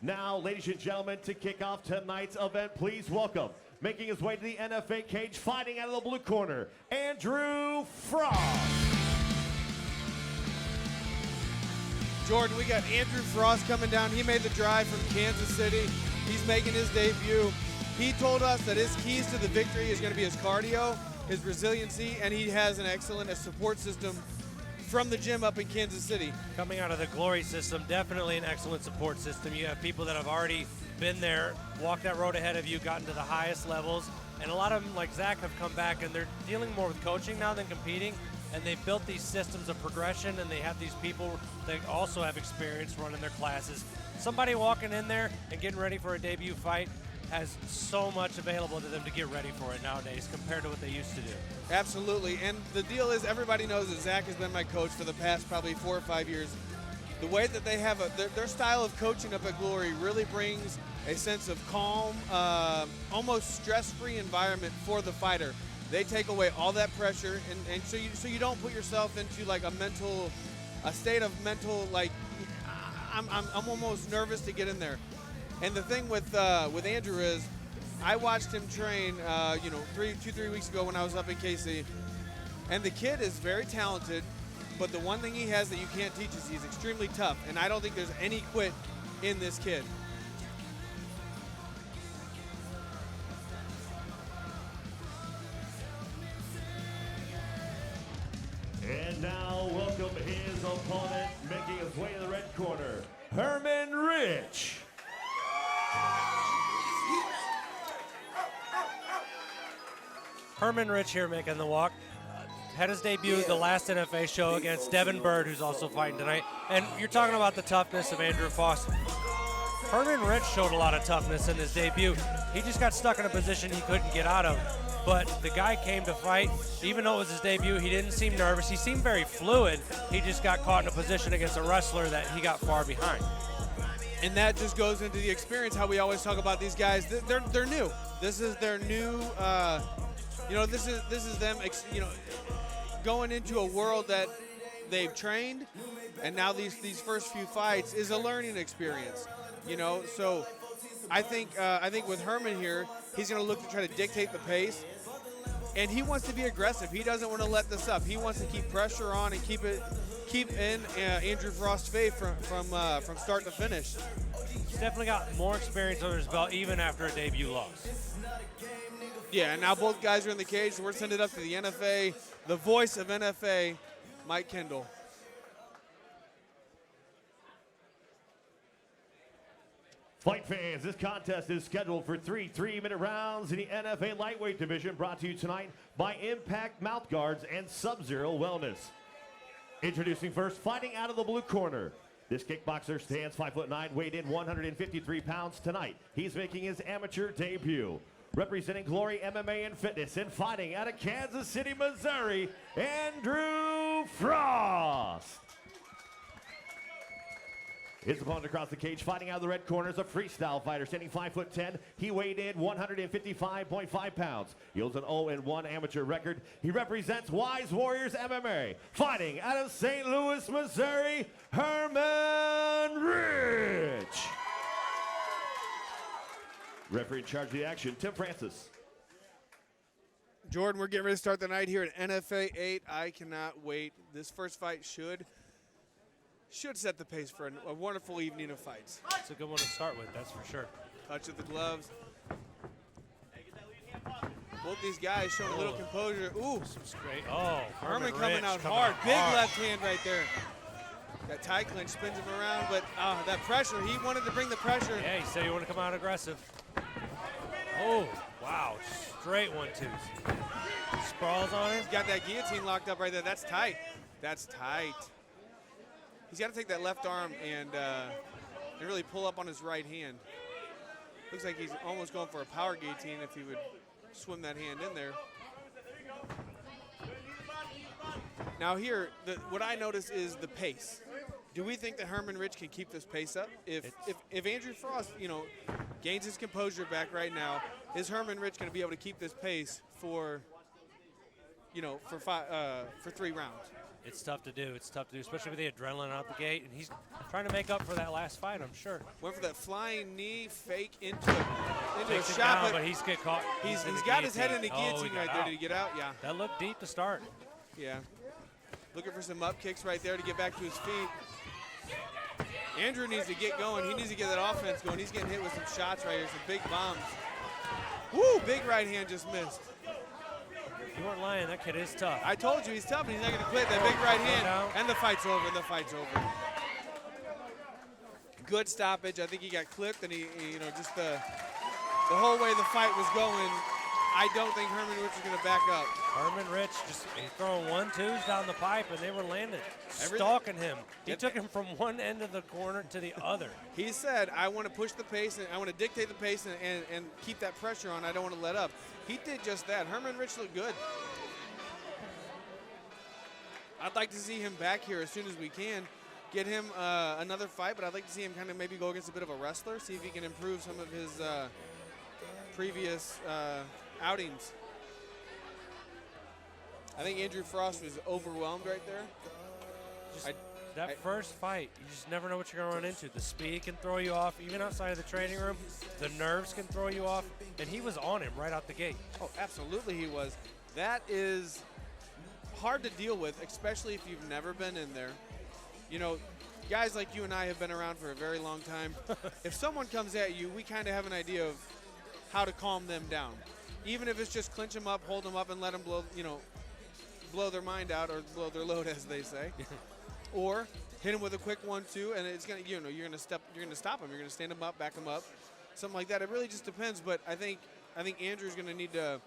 Now, ladies and gentlemen, to kick off tonight's event, please welcome, making his way to the NFA cage, fighting out of the blue corner, Andrew Frost. Jordan, we got Andrew Frost coming down. He made the drive from Kansas City. He's making his debut. He told us that his keys to the victory is going to be his cardio, his resiliency, and he has an excellent support system from the gym up in Kansas City. Coming out of the Glory system, definitely an excellent support system. You have people that have already been there, walked that road ahead of you, gotten to the highest levels, and a lot of them, like Zach, have come back and they're dealing more with coaching now than competing, and they've built these systems of progression, and they have these people that also have experience running their classes. Somebody walking in there and getting ready for a debut fight has so much available to them to get ready for it nowadays compared to what they used to do. Absolutely, and the deal is everybody knows that Zach has been my coach for the past probably 4 or 5 years. The way that they have their style of coaching up at Glory really brings a sense of calm, almost stress-free environment for the fighter. They take away all that pressure, and so you don't put yourself into like a state of mental like I'm almost nervous to get in there. And the thing with Andrew is, I watched him train, 2-3 weeks ago when I was up in KC, and the kid is very talented, but the one thing he has that you can't teach is he's extremely tough, and I don't think there's any quit in this kid. And now, welcome his opponent, making his way to the red corner, Herman Rich. Herman Rich here making the walk. Had his debut at the last NFA show against Devin Bird, who's also fighting tonight. And you're talking about the toughness of Andrew Frost. Herman Rich showed a lot of toughness in his debut. He just got stuck in a position he couldn't get out of. But the guy came to fight. Even though it was his debut, he didn't seem nervous. He seemed very fluid. He just got caught in a position against a wrestler that he got far behind. And that just goes into the experience, how we always talk about these guys. They're new. This is their new, this is them, going into a world that they've trained, and now these first few fights is a learning experience. So I think with Herman here, he's going to look to try to dictate the pace, and he wants to be aggressive. He doesn't want to let this up. He wants to keep pressure on and keep in Andrew Frost's faith from start to finish. He's definitely got more experience under his belt, even after a debut loss. Yeah, and now both guys are in the cage, so we're sending it up to the NFA, the voice of NFA, Mike Kendall. Fight fans, this contest is scheduled for 3 3-minute rounds in the NFA lightweight division, brought to you tonight by Impact Mouth Guards and Sub-Zero Wellness. Introducing first, fighting out of the blue corner. This kickboxer stands 5'9", weighed in 153 pounds tonight. He's making his amateur debut. Representing Glory MMA and Fitness and fighting out of Kansas City, Missouri, Andrew Frost. His opponent across the cage, fighting out of the red corner, is a freestyle fighter, standing 5'10". He weighed in 155.5 pounds. He holds an 0-1 amateur record. He represents Wise Warriors MMA. Fighting out of St. Louis, Missouri, Herman Rich. Referee in charge of the action, Tim Francis. Jordan, we're getting ready to start the night here at NFA 8. I cannot wait. This first fight should set the pace for a wonderful evening of fights. It's a good one to start with, that's for sure. Touch of the gloves. Both these guys showing a little composure. Ooh, some straight. Oh, Herman coming out hard. Big left hand right there. That tie clinch spins him around, but that pressure, he wanted to bring the pressure. Yeah, he said he wanted to come out aggressive. Oh, wow, straight 1-2s. Sprawls on him. He's got that guillotine locked up right there. That's tight. That's tight. He's got to take that left arm and really pull up on his right hand. Looks like he's almost going for a power guillotine if he would swim that hand in there. Now here, what I notice is the pace. Do we think that Herman Rich can keep this pace up? If Andrew Frost, gains his composure back right now, is Herman Rich going to be able to keep this pace for 3 rounds? It's tough to do. It's tough to do, especially with the adrenaline out the gate. And he's trying to make up for that last fight, I'm sure. Went for that flying knee fake into a Takes it shot, down, but he's get caught. he's in the got his head in the guillotine. guillotine He right got there. out. Did he get out? Yeah. That looked deep to start. Yeah. Looking for some up kicks right there to get back to his feet. Andrew needs to get going. He needs to get that offense going. He's getting hit with some shots right here, some big bombs. Woo, big right hand just missed. You weren't lying. That kid is tough. I told you he's tough, and he's not going to quit. That big right hand, down. and the fight's over. The fight's over. Good stoppage. I think he got clipped, and he you know, just the whole way the fight was going, I don't think Herman Rich is going to back up. Herman Rich just throwing 1-2s down the pipe, and they were landing, stalking him. He took him from one end of the corner to the other. He said, I want to push the pace, and I want to dictate the pace and keep that pressure on. I don't want to let up. He did just that. Herman Rich looked good. I'd like to see him back here as soon as we can. Get him another fight, but I'd like to see him kind of maybe go against a bit of a wrestler, see if he can improve some of his previous outings. I think Andrew Frost was overwhelmed right there. That first fight, you just never know what you're going to run into. The speed can throw you off, even outside of the training room. The nerves can throw you off, and he was on him right out the gate. Oh, absolutely he was. That is hard to deal with, especially if you've never been in there. You know, guys like you and I have been around for a very long time. If someone comes at you, we kind of have an idea of how to calm them down. Even if it's just clinch them up, hold them up, and let them blow their mind out or blow their load, as they say. Or hit him with a quick 1-2, and it's gonna, you're gonna stop him. You're gonna stand him up, back him up, something like that. It really just depends. But I think Andrew's gonna need to.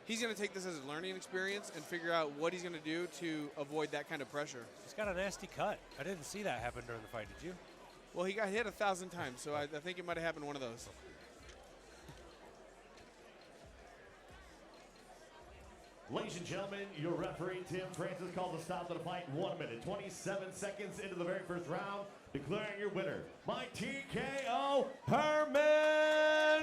He's gonna take this as a learning experience and figure out what he's gonna do to avoid that kind of pressure. He's got a nasty cut. I didn't see that happen during the fight. Did you? Well, he got hit 1,000 times, so I think it might have happened one of those. Ladies and gentlemen, your referee, Tim Francis, called the stop to the fight 1 minute, 27 seconds into the very first round, declaring your winner by TKO, Herman